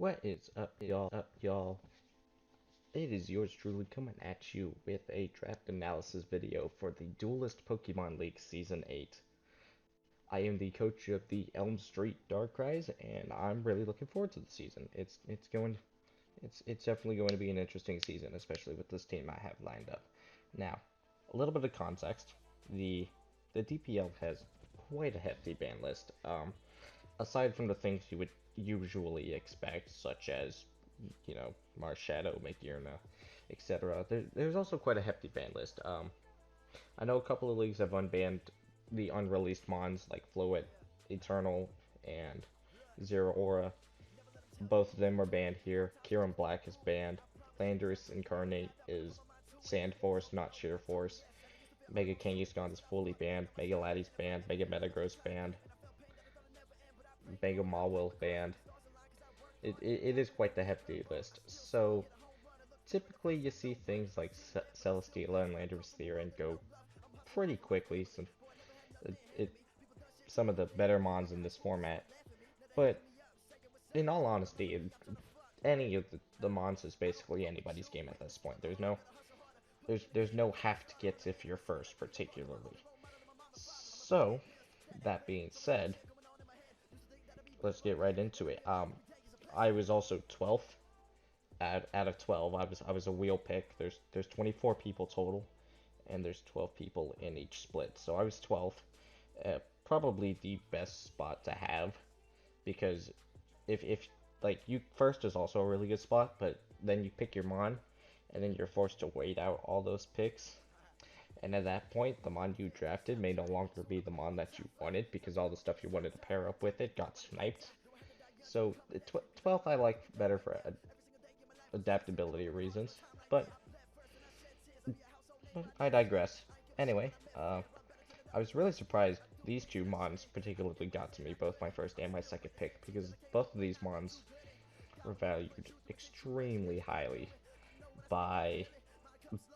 What is up, y'all? It is yours truly coming at you with a draft analysis video for the Duelist Pokemon League Season 8. I am the coach of the Elm Street Darkrais, and I'm really looking forward to the season. It's definitely going to be an interesting season, especially with this team I have lined up. Now, a little bit of context. The DPL has quite a hefty ban list. Aside from the things you would usually expect, such as, Marshadow, Magearna, etc., there's also quite a hefty ban list. I know a couple of leagues have unbanned the unreleased mons like Floet, Eternal, and Zero Aura. Both of them are banned here. Kieran Black is banned. Landorus Incarnate is Sand Force, not Sheer Force. Mega Kangaskhan is fully banned. Mega Laddie's banned. Mega Metagross banned. Mega Mawile banned. It is quite the hefty list. So typically you see things like Celesteela and Landorus Theron go pretty quickly. Some of the better mons in this format. But in all honesty, any of the mons is basically anybody's game at this point. There's no have to gets if you're first, particularly. So that being said, let's get right into it. I was also 12th out of 12. I was a wheel pick. There's 24 people total, and there's 12 people in each split. So I was 12th. Probably the best spot to have, because if like you first is also a really good spot, but then you pick your mon, and then you're forced to wait out all those picks. And at that point, the mon you drafted may no longer be the mon that you wanted, because all the stuff you wanted to pair up with it got sniped. So the 12th I like better for adaptability reasons, but I digress. Anyway, I was really surprised these two mons particularly got to me, both my first and my second pick, because both of these mons were valued extremely highly by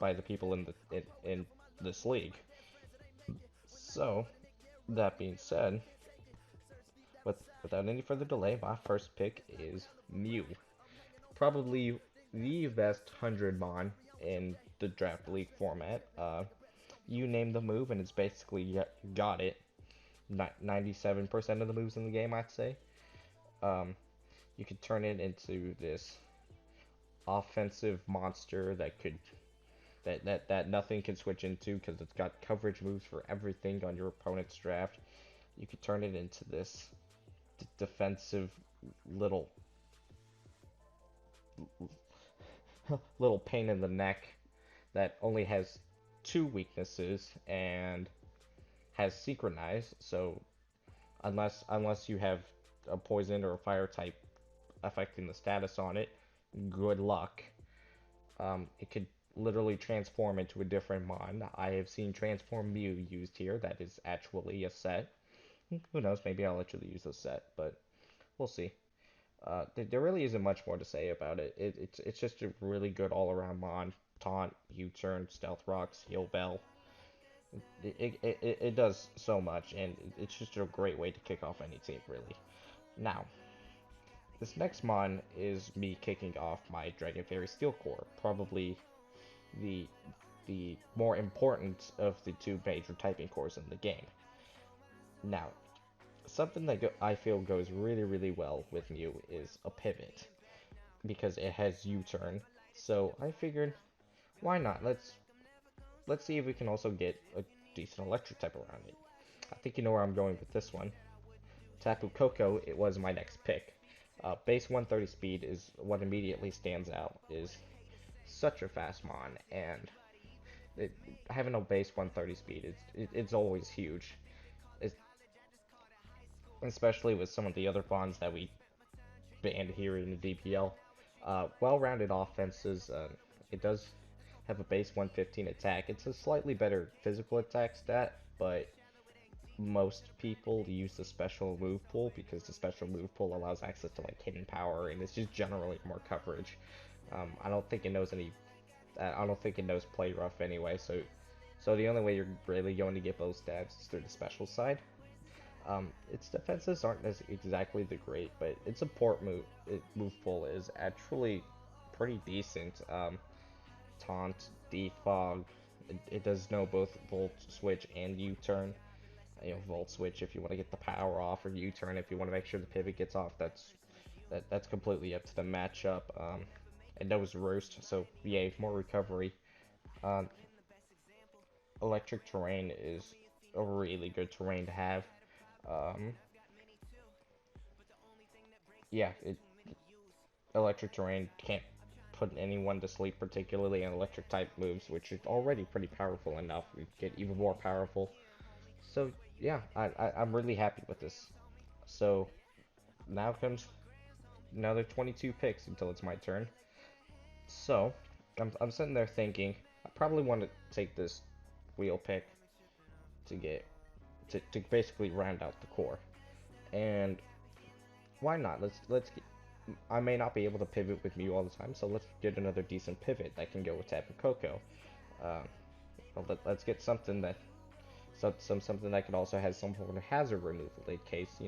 the people in this league. So that being said, without any further delay, my first pick is Mew. Probably the best 100 mon in the draft league format. You name the move, and it's basically got it. 97% of the moves in the game, I'd say. You could turn it into this offensive monster that nothing can switch into, because it's got coverage moves for everything on your opponent's draft. You could turn it into this defensive little pain in the neck that only has two weaknesses and has Synchronize. So unless you have a poison or a fire type affecting the status on it, good luck. It could literally transform into a different mon. I have seen Transform Mew used here. That is actually a set. Who knows? Maybe I'll actually use a set, but we'll see. There really isn't much more to say about it. It's just a really good all-around mon. Taunt, U-turn, Stealth Rocks, Heal Bell. It does so much, and it's just a great way to kick off any team, really. Now, this next mon is me kicking off my Dragon Fairy Steel Core, probably the more important of the two major typing cores in the game. Now, something that I feel goes really well with Mew is a pivot, because it has U-turn. So I figured, why not? Let's see if we can also get a decent electric type around it. I think you know where I'm going with this one. Tapu Koko, it was my next pick. Base 130 speed is what immediately stands out. Is such a fast mon, and having a base 130 speed it's always huge. Especially with some of the other bonds that we banned here in the DPL. Well-rounded offenses. It does have a base 115 attack. It's a slightly better physical attack stat, but most people use the special move pool, because the special move pool allows access to like hidden power, and it's just generally more coverage. I don't think it knows play rough anyway, so the only way you're really going to get both stats is through the special side. Its defenses aren't as exactly the great, but its support move pool is actually pretty decent. Taunt, Defog, it does know both Volt Switch and U-turn. Volt Switch if you want to get the power off, or U-turn if you want to make sure the pivot gets off. That's completely up to the matchup. It knows Roost, so yay, more recovery. Um, Electric terrain is a really good terrain to have. Um, yeah, electric terrain can't put anyone to sleep, particularly in electric type moves, which is already pretty powerful enough. We get even more powerful. So yeah, I'm really happy with this. So now comes another 22 picks until it's my turn. So I'm sitting there thinking I probably want to take this wheel pick to get to basically round out the core. And why not? Let's get, I may not be able to pivot with Mew all the time, so let's get another decent pivot that can go with Tapu Koko. Uh, well, let's get something that something that could also have some sort of hazard removal in case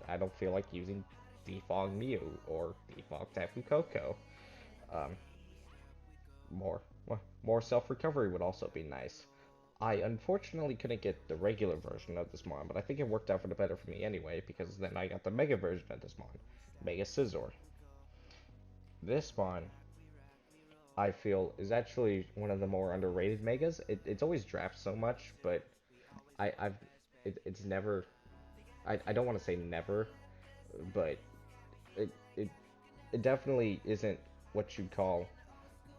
I don't feel like using Defog Mew or Defog Tapu Koko. Um, more more self recovery would also be nice. I unfortunately couldn't get the regular version of this mon, but I think it worked out for the better for me anyway, because then I got the Mega version of this mon, Mega Scizor. This mon, I feel, is actually one of the more underrated Megas. It's always drafted so much, but I've it's never. I don't want to say never, but it, it it definitely isn't what you'd call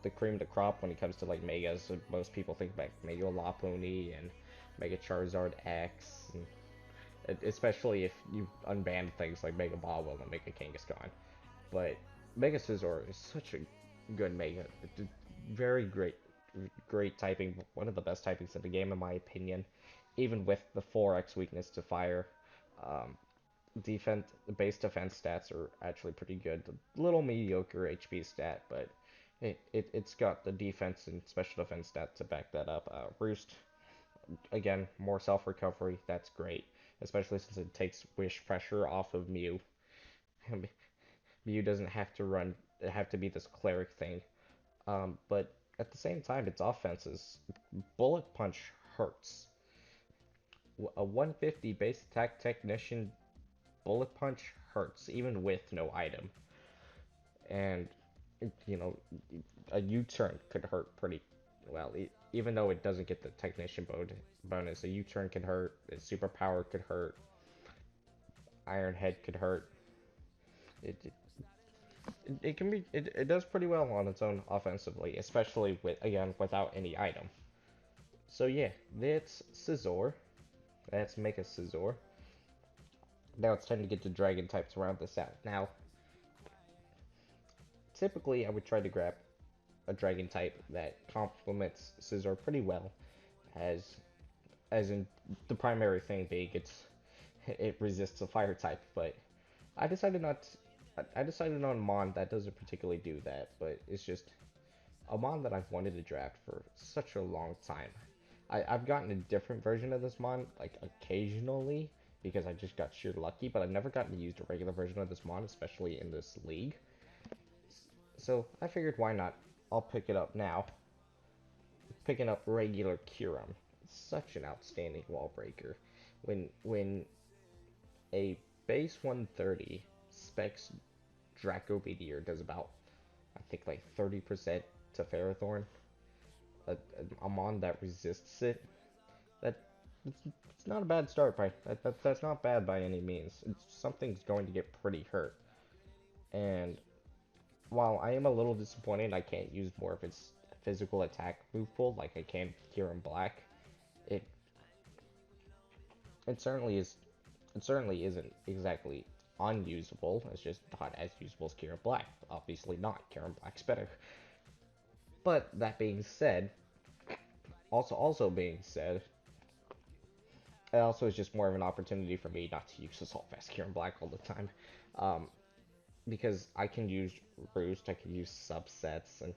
the cream of the crop when it comes to like Megas. So most people think about Mega Lopunny and Mega Charizard X, and especially if you unban things like Mega Bobble and Mega Kangaskhan. But Mega Scizor is such a good Mega. Very great typing. One of the best typings in the game, in my opinion. Even with the 4x weakness to fire. Um, the base defense stats are actually pretty good. A little mediocre HP stat, but it's got the defense and special defense stat to back that up. Roost, again, more self recovery. That's great, especially since it takes wish pressure off of Mew. Mew doesn't have to be this cleric thing. But at the same time, its offense is bullet punch hurts. A 150 base attack technician bullet punch hurts even with no item, and you know a U-turn could hurt pretty well. Even though it doesn't get the technician bonus, a U-turn could hurt. A superpower could hurt. Iron Head could hurt. It, it can be it does pretty well on its own offensively, especially without any item. So yeah, that's Scizor. Let's make a Scizor. Now it's time to get the dragon types to round this out. Now, typically I would try to grab a dragon type that complements Scizor pretty well, as as in the primary thing being it resists a fire type, but I decided not. I decided on a mon that doesn't particularly do that, but it's just a mon that I've wanted to draft for such a long time. I've gotten a different version of this mon, like occasionally, because I just got sheer lucky, but I've never gotten to use a regular version of this mon, especially in this league. So I figured why not? I'll pick it up now. Picking up regular Kyurem. Such an outstanding wall breaker. When a base 130 specs Draco Meteor does about, I think, like 30% to Ferrothorn, a mon that resists it, that it's not a bad start that's not bad by any means. Something's going to get pretty hurt. And while I am a little disappointed I can't use more of its physical attack move pool like I can here in Black, it it certainly is it certainly isn't exactly unusable. It's just not as usable as Kieran Black. Obviously not. Kieran Black's better. But that being said, also being said, it also is just more of an opportunity for me not to use Assault Vest Kieran Black all the time. Um, because I can use Roost, I can use subsets, and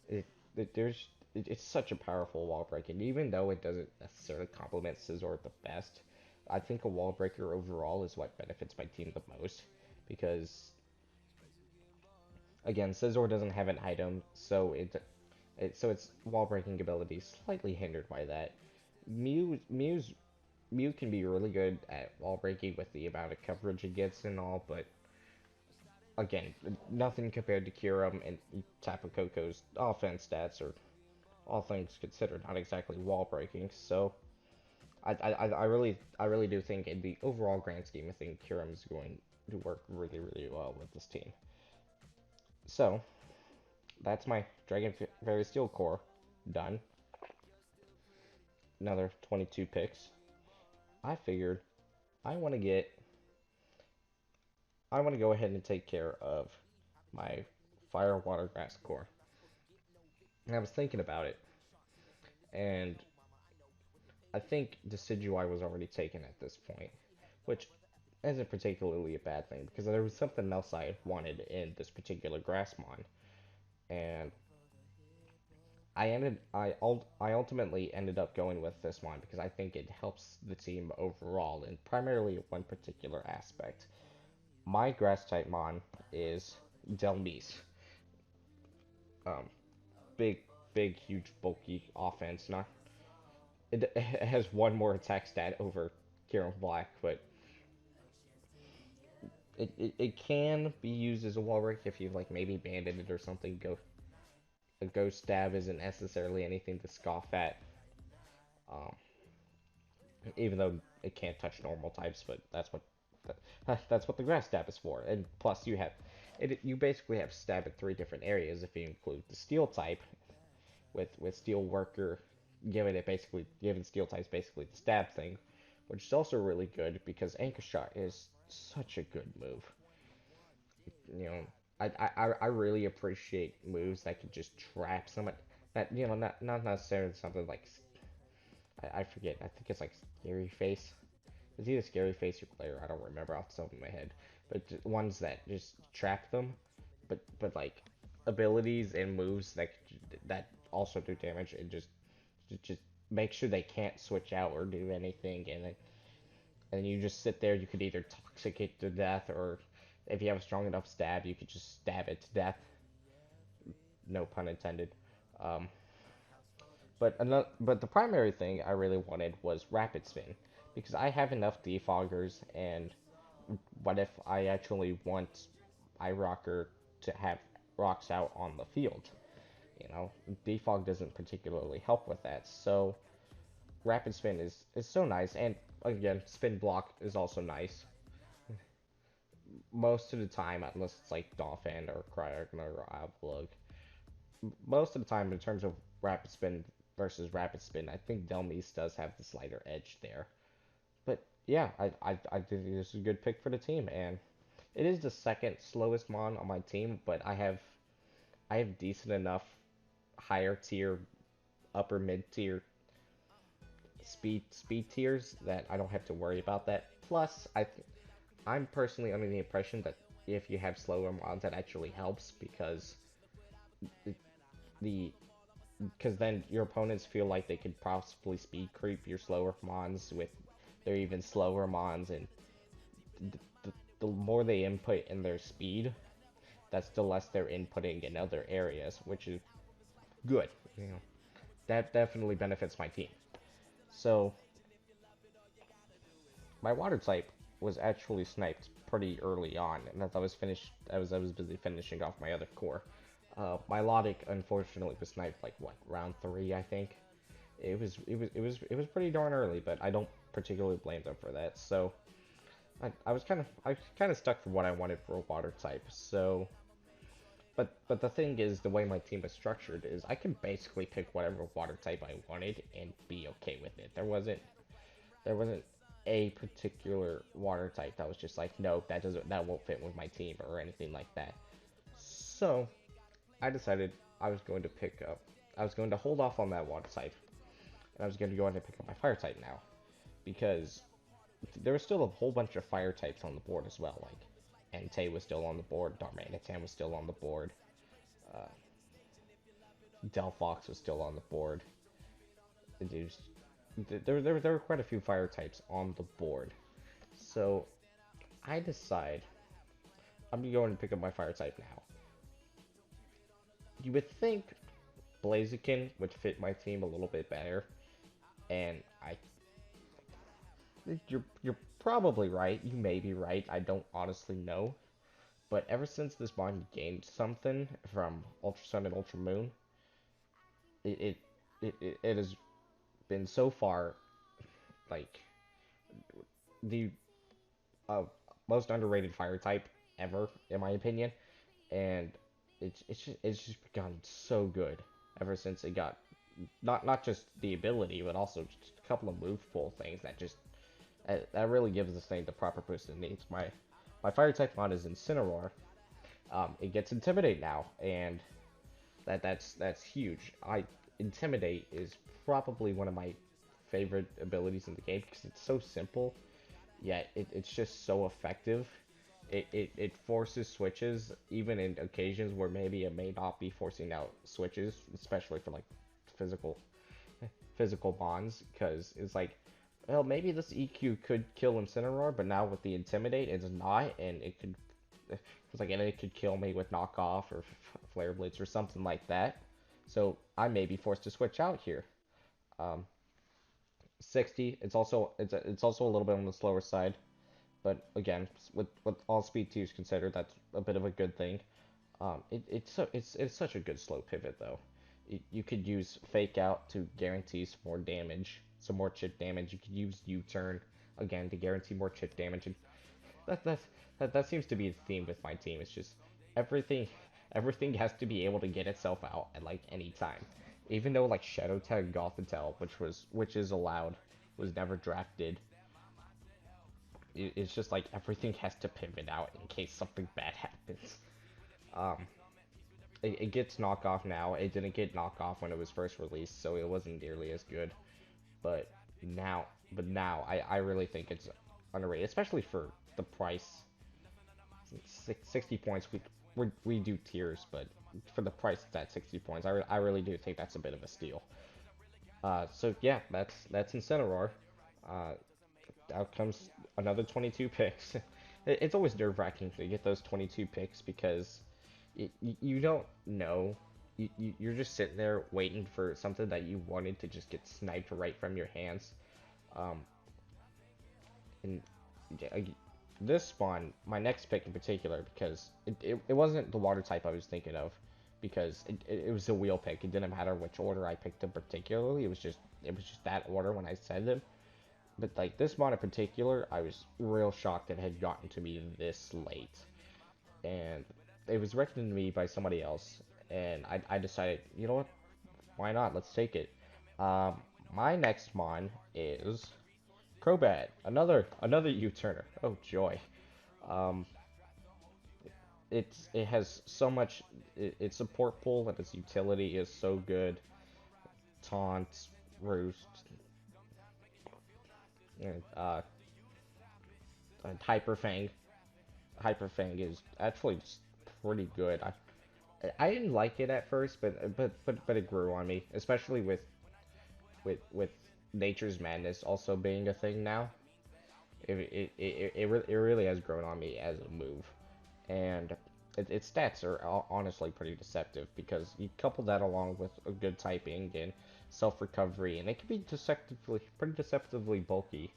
it's such a powerful wall break, and even though it doesn't necessarily complement Scizor the best, I think a wall breaker overall is what benefits my team the most, because again, Scizor doesn't have an item, so its wall breaking ability is slightly hindered by that. Mew can be really good at wall breaking with the amount of coverage it gets and all, but again, nothing compared to Kyurem and Tapu Koko's offense stats, or all things considered, not exactly wall breaking. So I really do think in the overall grand scheme, I think Kyurem is going to work really, really well with this team. So that's my Dragon Fairy Steel core done. Another 22 picks. I figured I want to get I want to go ahead and take care of my Fire Water Grass core. And I was thinking about it, and I think Decidueye was already taken at this point, which isn't particularly a bad thing because there was something else I wanted in this particular Grassmon, and I ultimately ended up going with this one because I think it helps the team overall, and primarily one particular aspect. My Grass type Mon is Delmise. Um, big, big, huge, bulky offense. Not it has one more attack stat over Kieran Black, but it can be used as a wall break if you like maybe banded it or something. A ghost stab isn't necessarily anything to scoff at, um, even though it can't touch normal types. But that's what the grass stab is for. And plus, you basically have stab in 3 different areas if you include the steel type, with steel worker giving steel types basically the stab thing, which is also really good because anchor shot is such a good move. You know, I really appreciate moves that can just trap someone. That not necessarily something like I forget. I think it's like Scary Face. It's either Scary Face or Glare. I don't remember off the top of my head. But ones that just trap them, but like abilities and moves that also do damage and just make sure they can't switch out or do anything, and you just sit there. You could either toxic it to death, or if you have a strong enough stab, you could just stab it to death. No pun intended. Um, but the primary thing I really wanted was rapid spin because I have enough defoggers, and what if I actually want iRocker to have rocks out on the field? You know, defog doesn't particularly help with that. So rapid spin is so nice, and again, spin block is also nice. Most of the time, unless it's like Dolphin or Cryogna or Avalugg, most of the time in terms of rapid spin versus rapid spin, I think Delmise does have the slighter edge there. But yeah, I think this is a good pick for the team, and it is the second slowest Mon on my team, but I have decent enough higher tier, upper mid tier speed tiers that I don't have to worry about that. Plus, I'm personally under the impression that if you have slower Mons, that actually helps because the because then your opponents feel like they could possibly speed creep your slower Mons with their even slower Mons, and the more they input in their speed, that's the less they're inputting in other areas, which is good. You know, that definitely benefits my team. So my water type was actually sniped pretty early on, and as I was finished, I was busy finishing off my other core. My Logic unfortunately was sniped like what round 3, I think. It was pretty darn early, but I don't particularly blame them for that. So I kind of stuck for what I wanted for a water type. So but the thing is, the way my team is structured is I can basically pick whatever water type I wanted and be okay with it. There wasn't a particular water type that was just like, no, that won't fit with my team or anything like that. So I decided I was going to I was going to hold off on that water type, and I was going to go ahead and pick up my fire type now, because there was still a whole bunch of fire types on the board as well. Like Entei was still on the board, Darmanitan was still on the board, Delphox was still on the board. It was, there were quite a few fire types on the board. So I decide I'm gonna go and pick up my fire type now. You would think Blaziken would fit my team a little bit better, and you're probably right. You may be right. I don't honestly know. But ever since this mod gained something from Ultra Sun and Ultra Moon, it it, it has been so far like the uh, most underrated fire type ever, in my opinion, and it's just gotten so good ever since it got not just the ability, but also just a couple of move pool things that just that really gives this thing the proper boost it needs. My fire type mod is Incineroar. It gets Intimidate now, and that's huge. Intimidate is probably one of my favorite abilities in the game because it's so simple, yet it's just so effective. It forces switches even in occasions where maybe it may not be forcing out switches, especially for like physical physical bonds, because it's like, well, maybe this EQ could kill Incineroar, but now with the Intimidate, it's not, and it's like, and it could kill me with Knockoff or Flare Blitz or something like that. So I may be forced to switch out here. Um, 60. It's also a little bit on the slower side, but again, with all speed twos considered, that's a bit of a good thing. It's such a good slow pivot though. You could use Fake Out to guarantee some more damage, some more chip damage. You could use U-turn again to guarantee more chip damage. And that that that seems to be the theme with my team. It's just everything everything has to be able to get itself out at like any time. Even though like Shadow Tag Gothitelle, which is allowed, was never drafted. It's just like everything has to pivot out in case something bad happens. Um, it gets knockoff now. It didn't get knockoff when it was first released, so it wasn't nearly as good. But now I really think it's underrated, especially for the price. 60 points. We do tiers, but for the price it's at 60 points, I really do think that's a bit of a steal. So yeah, that's Incineroar. Uh, Out comes another 22 picks. It's always nerve-wracking to get those 22 picks because you don't know. You're just sitting there waiting for something that you wanted to just get sniped right from your hands. Um, and this spawn, my next pick in particular, because it wasn't the water type I was thinking of, because it was a wheel pick. It didn't matter which order I picked them particularly. It was just that order when I said them. But like this mod in particular, I was real shocked it had gotten to me this late, and it was recommended to me by somebody else, and I decided, you know what, why not? Let's take it. Um, my next mon is Crobat, another U-turner. Oh joy. Um, it has so much. Its support pool and its utility is so good. Taunt, Roost, and Hyper Fang. Hyper Fang is actually just pretty good. I didn't like it at first, but it grew on me, especially with Nature's Madness also being a thing now. It really has grown on me as a move, and its stats are honestly pretty deceptive because you couple that along with a good typing and self recovery, and it can be pretty deceptively bulky.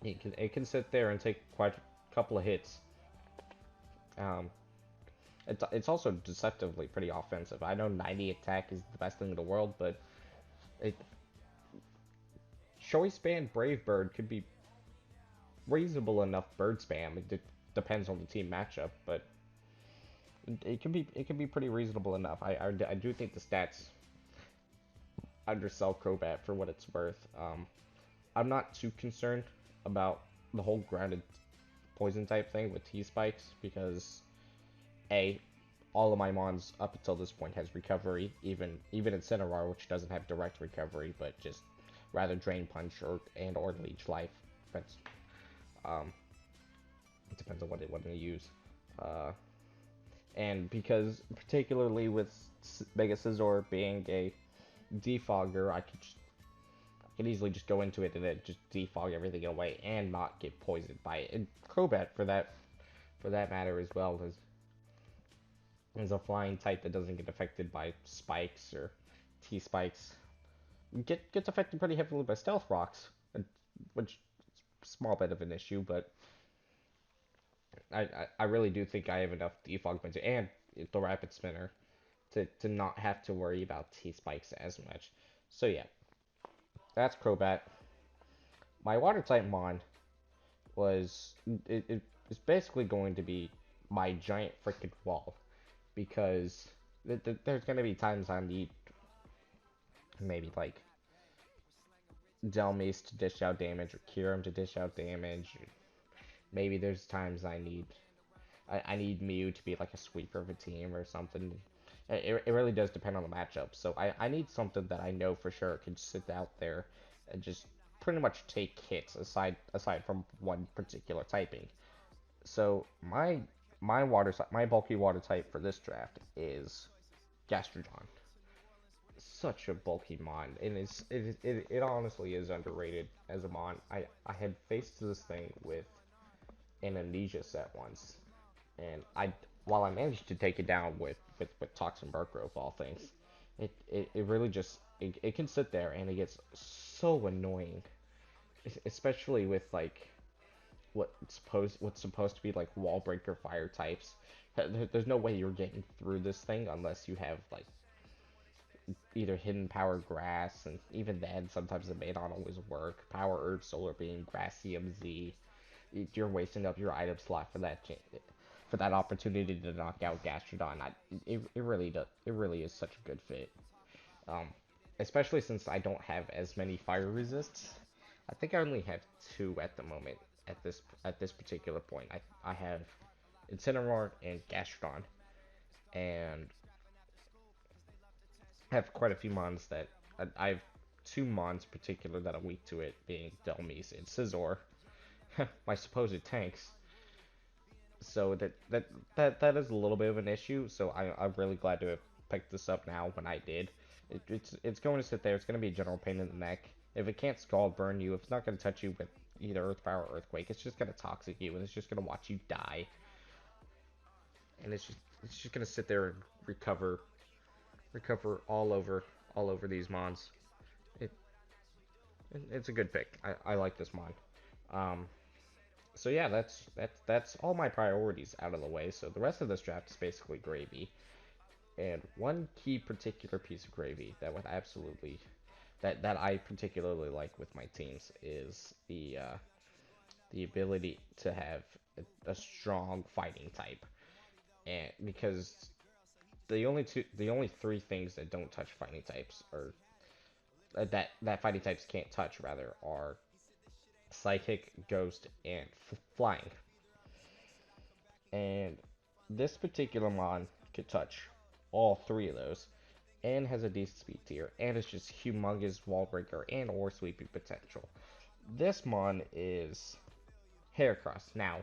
It can sit there and take quite a couple of hits. Um, it's also deceptively pretty offensive. I know 90 attack is the best thing in the world, but it choice band Brave Bird could be reasonable enough bird spam. Depends on the team matchup, but it can be pretty reasonable enough. I do think the stats undersell Crobat for what it's worth. I'm not too concerned about the whole grounded poison type thing with T-Spikes because A, all of my mons up until this point has recovery, even Incineroar, which doesn't have direct recovery, but just rather Drain Punch or Leech Life. Depends, it depends on what they want to use. Uh, and because particularly with Mega Scizor being a defogger, can easily just go into it and then just defog everything away and not get poisoned by it. And Crobat for that matter as well is a flying type that doesn't get affected by spikes or T-spikes. Gets affected pretty heavily by stealth rocks, which is a small bit of an issue, but I really do think I have enough defog points and the rapid spinner to not have to worry about T-spikes as much. So yeah, that's Crobat. My water type Mon was it's basically going to be my giant freaking wall because there's going to be times I need maybe like Delmise to dish out damage or Kyurem to dish out damage. Maybe there's times I need Mew to be like a sweeper of a team or something. It really does depend on the matchup. So I need something that I know for sure can sit out there and just pretty much take hits aside from one particular typing. So my bulky water type for this draft is Gastrodon. Such a bulky mon, and it honestly is underrated as a mon. I had faced this thing with an amnesia set once, and while I managed to take it down with Toxin Bark Growth, all things, it really just it can sit there and it gets so annoying, especially with like what's supposed to be like wall breaker fire types. There's no way you're getting through this thing unless you have like either hidden power grass, and even then sometimes it may not always work. Power Urge, Solar Beam, Grass CMZ. You're wasting up your item slot for that opportunity to knock out Gastrodon. It really does. It really is such a good fit. Um, Especially since I don't have as many fire resists. I think I only have two at the moment at this particular point. I have Incineroar and Gastrodon, and have quite a few mons that I have two mons in particular that are weak to it, being Delmise and Scizor, my supposed tanks. So that is a little bit of an issue. So I'm really glad to have picked this up now when I did. It's going to sit there. It's going to be a general pain in the neck. If it can't Scald Burn you, if it's not going to touch you with either Earth Power or Earthquake, it's just going to Toxic you, and it's just going to watch you die. And it's just going to sit there and recover all over these mons. It it's a good pick. I like this mon. Um, so yeah, that's all my priorities out of the way. So the rest of this draft is basically gravy. And one key particular piece of gravy that would absolutely that I particularly like with my teams is the ability to have a strong fighting type. And because the only three things that don't touch fighting types are that fighting types can't touch rather are Psychic, Ghost, and Flying. And this particular mon could touch all three of those, and has a decent speed tier, and it's just humongous wall breaker and or sweeping potential. This mon is Heracross. Now,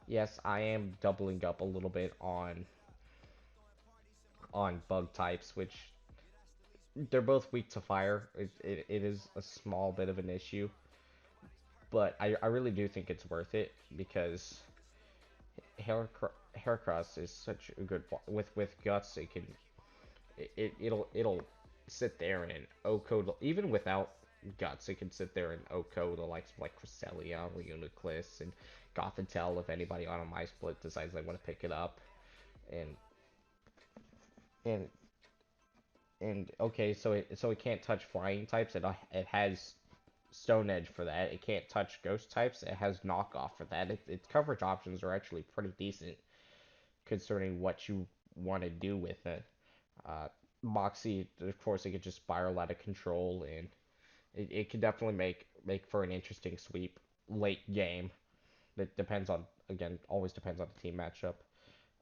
yes, I am doubling up a little bit on bug types, which they're both weak to fire. It is a small bit of an issue, but I really do think it's worth it because Heracross is such a good with guts. It'll sit there and OHKO even without guts. It can sit there and OHKO the likes of like Cresselia, Reuniclus, and Gothitelle if anybody on a my split decides they want to pick it up. And and and okay, so it can't touch flying types. It has Stone Edge for that. It can't touch ghost types. It has knockoff for that. Its coverage options are actually pretty decent concerning what you want to do with it. Uh, Moxie, of course, it could just spiral out of control, and it could definitely make for an interesting sweep late game. That depends on again, always depends on the team matchup.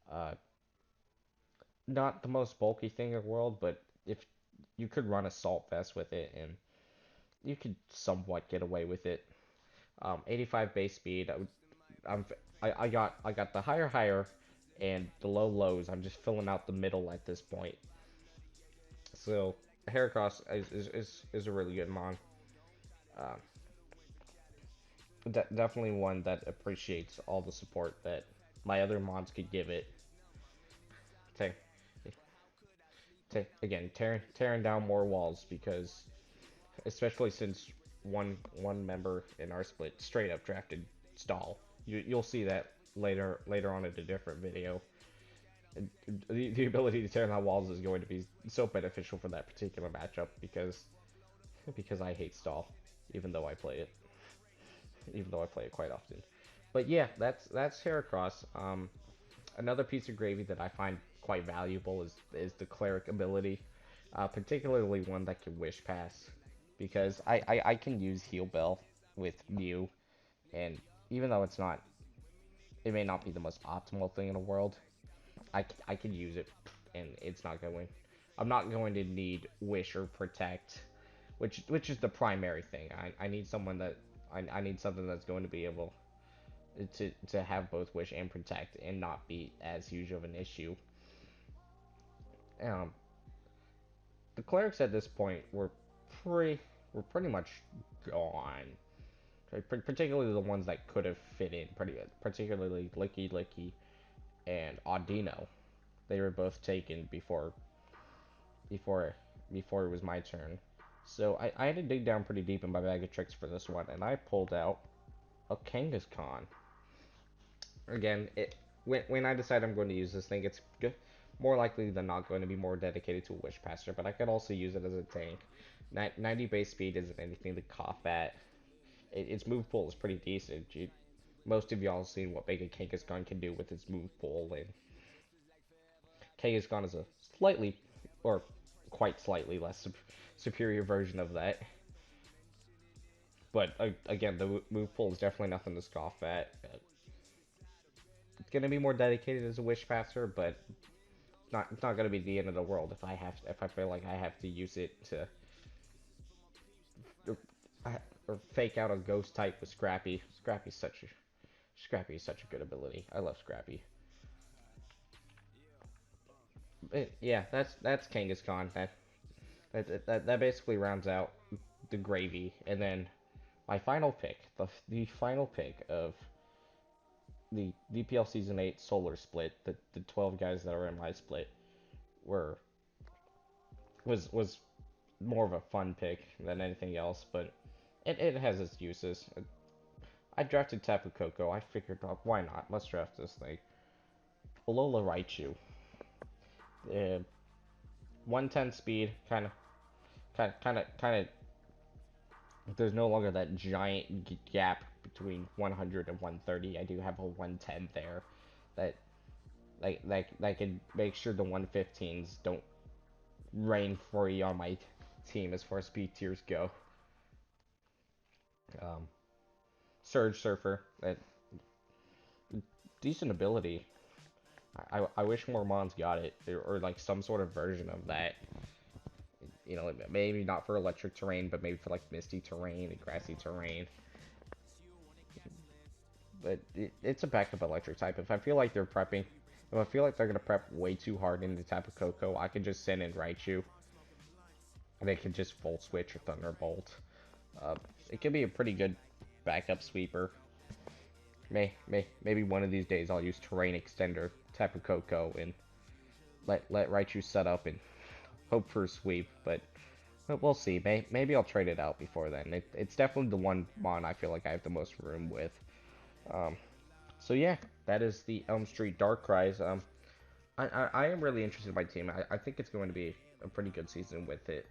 Uh, Not the most bulky thing in the world, but if you could run Assault Vest with it, and you could somewhat get away with it. 85 base speed. I'm I got the higher and the lows. I'm just filling out the middle at this point. So Heracross is a really good mon. Definitely one that appreciates all the support that my other mods could give it. Ta Again, tearing down more walls because, especially since one member in our split straight up drafted Stall. You'll see that later on in a different video. The ability to tear down walls is going to be so beneficial for that particular matchup because I hate Stall, even though I play it, quite often. But yeah, that's Heracross. Another piece of gravy that I find quite valuable is the cleric ability, particularly one that can wish pass, because I can use heal bell with Mew, and even though it may not be the most optimal thing in the world, I can use it, and I'm not going to need wish or protect, which is the primary thing. I need I need something that's going to be able to have both wish and protect and not be as huge of an issue. Um, the clerics at this point pretty were pretty much gone. Particularly the ones that could have fit in pretty good. Particularly Licky Licky and Audino. They were both taken before before it was my turn. So I had to dig down pretty deep in my bag of tricks for this one, and I pulled out a Kangaskhan. Again, when I decide I'm going to use this thing, it's good, more likely than not going to be more dedicated to a Wish Passer, but I could also use it as a tank. 90 base speed isn't anything to cough at. Its move pool is pretty decent. Most of y'all have seen what Mega Kangaskhan can do with its move pool, and Kangaskhan is a slightly, or quite slightly less superior version of that. But again, the move pool is definitely nothing to scoff at. It's gonna be more dedicated as a Wish Passer, but it's not gonna be the end of the world if I feel like I have to use it to or, or fake out a ghost type with Scrappy. Scrappy is such a good ability. I love Scrappy. But yeah, that's Kangaskhan. That basically rounds out the gravy, and then my final pick, the final pick of the DPL Season 8 Solar Split, the 12 guys that are in my split, were was more of a fun pick than anything else, but it has its uses. I drafted Tapu Koko. I figured, why not? Let's draft this thing. Alola Raichu. 110 speed, kind of. There's no longer that giant gap between 100 and 130. I do have a 110 there, that that can make sure the 115s don't reign free on my team as far as speed tiers go. Um, Surge Surfer, that decent ability. I wish more mons got it, or like some sort of version of that. You know, maybe not for electric terrain, but maybe for like misty terrain and grassy terrain. But it's a backup electric type. If I feel like they're prepping, if I feel like they're gonna prep way too hard into Tapu Koko, I can just send in Raichu, and they can just Volt Switch or Thunderbolt. It could be a pretty good backup sweeper. Maybe one of these days I'll use Terrain Extender, Tapu Koko, and let Raichu set up and hope for a sweep. But we'll see. Maybe I'll trade it out before then. It's definitely the one mon I feel like I have the most room with. Um, so yeah, that is the Elm Street Darkrais. I am really interested in my team. I think it's going to be a pretty good season with it.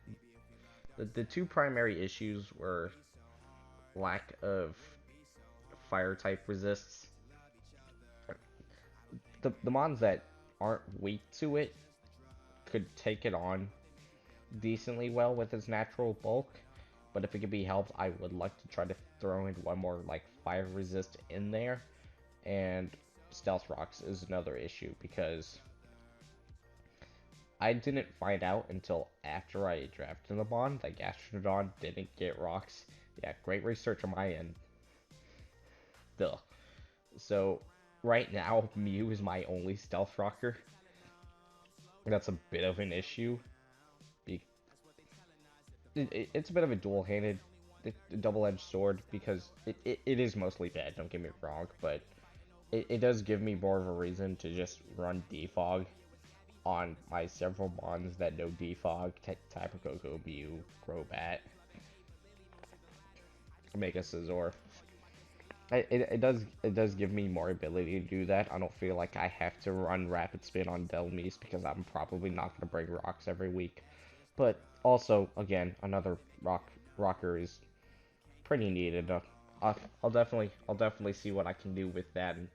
The two primary issues were lack of fire type resists. The mons that aren't weak to it could take it on decently well with its natural bulk, but if it could be helped, I would like to try to throw in one more like fire resist in there. And Stealth Rocks is another issue because I didn't find out until after I drafted the bond that Gastrodon didn't get rocks. Yeah, great research on my end. Duh. So right now, Mew is my only Stealth Rocker. That's a bit of an issue. It's a bit of a dual-handed the double-edged sword because it is mostly bad, don't get me wrong, but it does give me more of a reason to just run defog on my several mons that know defog, Tapu Koko, Mew, Crobat, Mega Scizor. It does give me more ability to do that. I don't feel like I have to run Rapid Spin on Delmise because I'm probably not going to bring rocks every week. But also, again, another rocker is pretty needed. I'll definitely see what I can do with that, and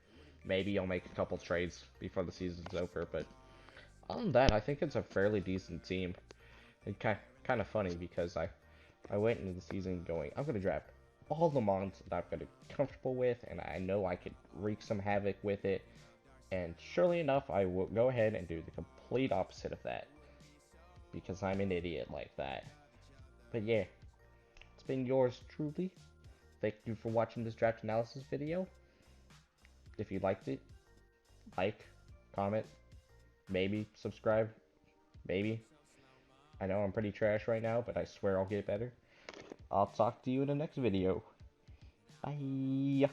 maybe I'll make a couple trades before the season's over. But other than that, I think it's a fairly decent team. It's kind of funny because I went into the season going, I'm gonna draft all the mons that I'm gonna be comfortable with, and I know I could wreak some havoc with it. And surely enough, I will go ahead and do the complete opposite of that because I'm an idiot like that. But yeah, it's been yours truly. Thank you for watching this draft analysis video. If you liked it, like, comment, maybe subscribe, maybe. I know I'm pretty trash right now, but I swear I'll get better. I'll talk to you in the next video. Bye.